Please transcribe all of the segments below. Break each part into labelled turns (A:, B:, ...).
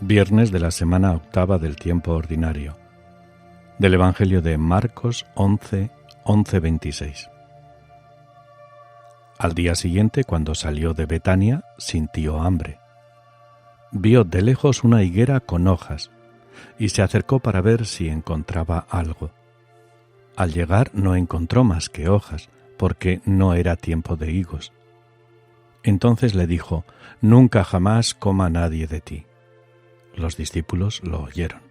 A: Viernes de la semana octava del tiempo ordinario. Del Evangelio de Marcos 11:26. Al día siguiente, cuando salió de Betania, sintió hambre. Vio de lejos una higuera con hojas y se acercó para ver si encontraba algo. Al llegar no encontró más que hojas, porque no era tiempo de higos. Entonces le dijo: «Nunca jamás coma nadie de ti». Los discípulos lo oyeron.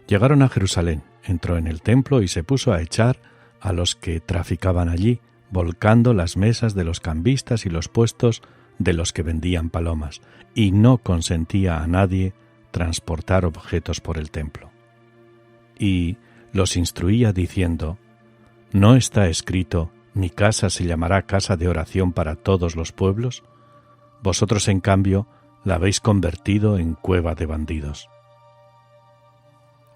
A: Llegaron a Jerusalén, entró en el templo y se puso a echar a los que traficaban allí, volcando las mesas de los cambistas y los puestos de los que vendían palomas, y no consentía a nadie transportar objetos por el templo. Y los instruía diciendo: ¿No está escrito: mi casa se llamará casa de oración para todos los pueblos? Vosotros, en cambio, la habéis convertido en cueva de bandidos.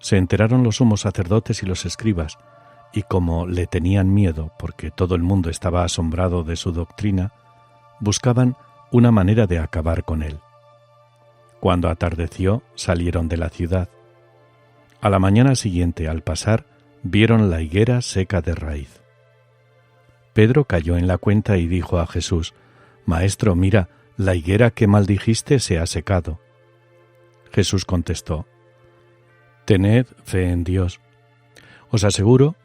A: Se enteraron los sumos sacerdotes y los escribas, y como le tenían miedo, porque todo el mundo estaba asombrado de su doctrina, buscaban una manera de acabar con él. Cuando atardeció, salieron de la ciudad. A la mañana siguiente, al pasar, vieron la higuera seca de raíz. Pedro cayó en la cuenta y dijo a Jesús: «Maestro, mira, la higuera que maldijiste se ha secado». Jesús contestó: «Tened fe en Dios. Os aseguro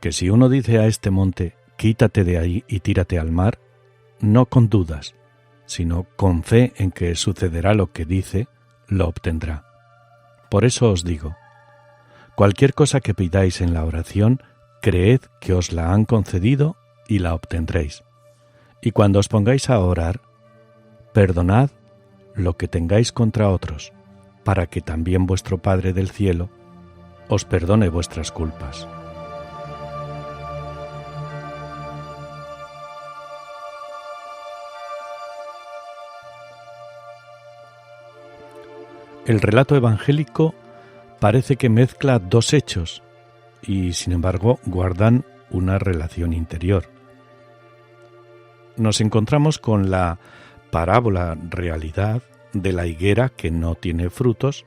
A: que si uno dice a este monte: quítate de ahí y tírate al mar, no con dudas, sino con fe en que sucederá lo que dice, lo obtendrá. Por eso os digo, cualquier cosa que pidáis en la oración, creed que os la han concedido y la obtendréis. Y cuando os pongáis a orar, perdonad lo que tengáis contra otros, para que también vuestro Padre del cielo os perdone vuestras culpas». El relato evangélico parece que mezcla dos hechos y, sin embargo, guardan una relación interior. Nos encontramos con la parábola realidad de la higuera que no tiene frutos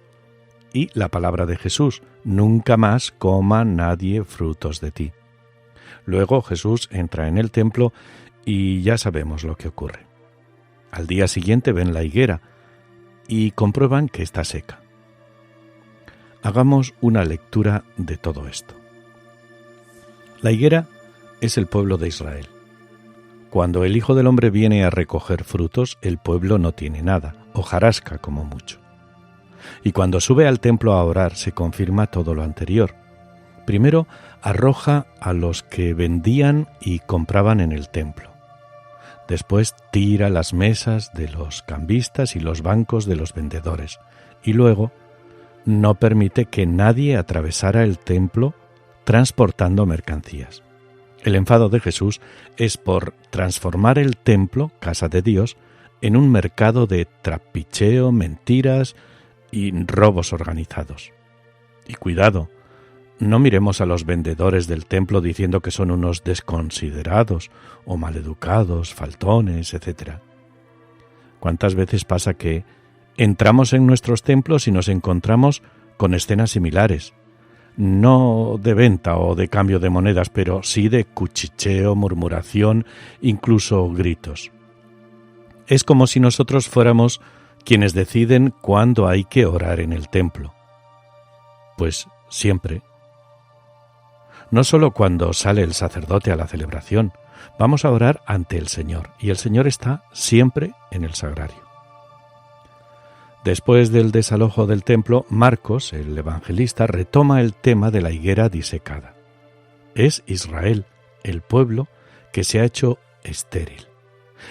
A: y la palabra de Jesús: «Nunca más coma nadie frutos de ti». Luego Jesús entra en el templo y ya sabemos lo que ocurre. Al día siguiente ven la higuera y comprueban que está seca. Hagamos una lectura de todo esto. La higuera es el pueblo de Israel. Cuando el Hijo del Hombre viene a recoger frutos, el pueblo no tiene nada, hojarasca como mucho. Y cuando sube al templo a orar, se confirma todo lo anterior. Primero, arroja a los que vendían y compraban en el templo. Después tira las mesas de los cambistas y los bancos de los vendedores. Y luego no permite que nadie atravesara el templo transportando mercancías. El enfado de Jesús es por transformar el templo, casa de Dios, en un mercado de trapicheo, mentiras y robos organizados. Y cuidado, no miremos a los vendedores del templo diciendo que son unos desconsiderados o maleducados, faltones, etc. ¿Cuántas veces pasa que entramos en nuestros templos y nos encontramos con escenas similares? No de venta o de cambio de monedas, pero sí de cuchicheo, murmuración, incluso gritos. Es como si nosotros fuéramos quienes deciden cuándo hay que orar en el templo. Pues siempre. No solo cuando sale el sacerdote a la celebración, vamos a orar ante el Señor, y el Señor está siempre en el sagrario. Después del desalojo del templo, Marcos, el evangelista, retoma el tema de la higuera disecada. Es Israel, el pueblo que se ha hecho estéril.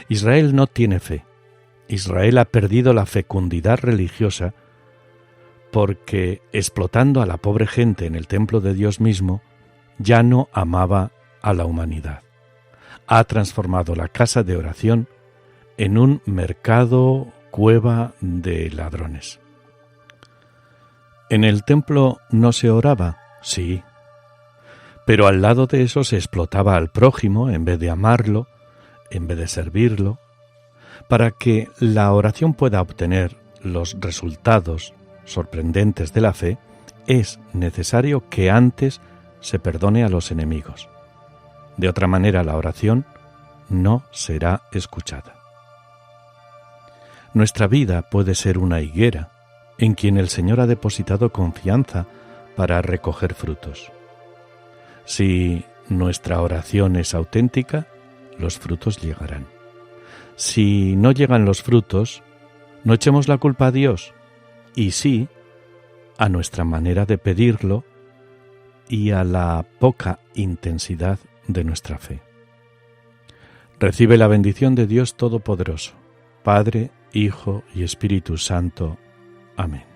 A: Israel no tiene fe. Israel ha perdido la fecundidad religiosa porque, explotando a la pobre gente en el templo de Dios mismo, ya no amaba a la humanidad. Ha transformado la casa de oración en un mercado, cueva de ladrones. ¿En el templo no se oraba? Sí. Pero al lado de eso se explotaba al prójimo en vez de amarlo, en vez de servirlo. Para que la oración pueda obtener los resultados sorprendentes de la fe, es necesario que antes se perdone a los enemigos. De otra manera, la oración no será escuchada. Nuestra vida puede ser una higuera en quien el Señor ha depositado confianza para recoger frutos. Si nuestra oración es auténtica, los frutos llegarán. Si no llegan los frutos, no echemos la culpa a Dios, y sí a nuestra manera de pedirlo y a la poca intensidad de nuestra fe. Recibe la bendición de Dios Todopoderoso, Padre, Hijo y Espíritu Santo. Amén.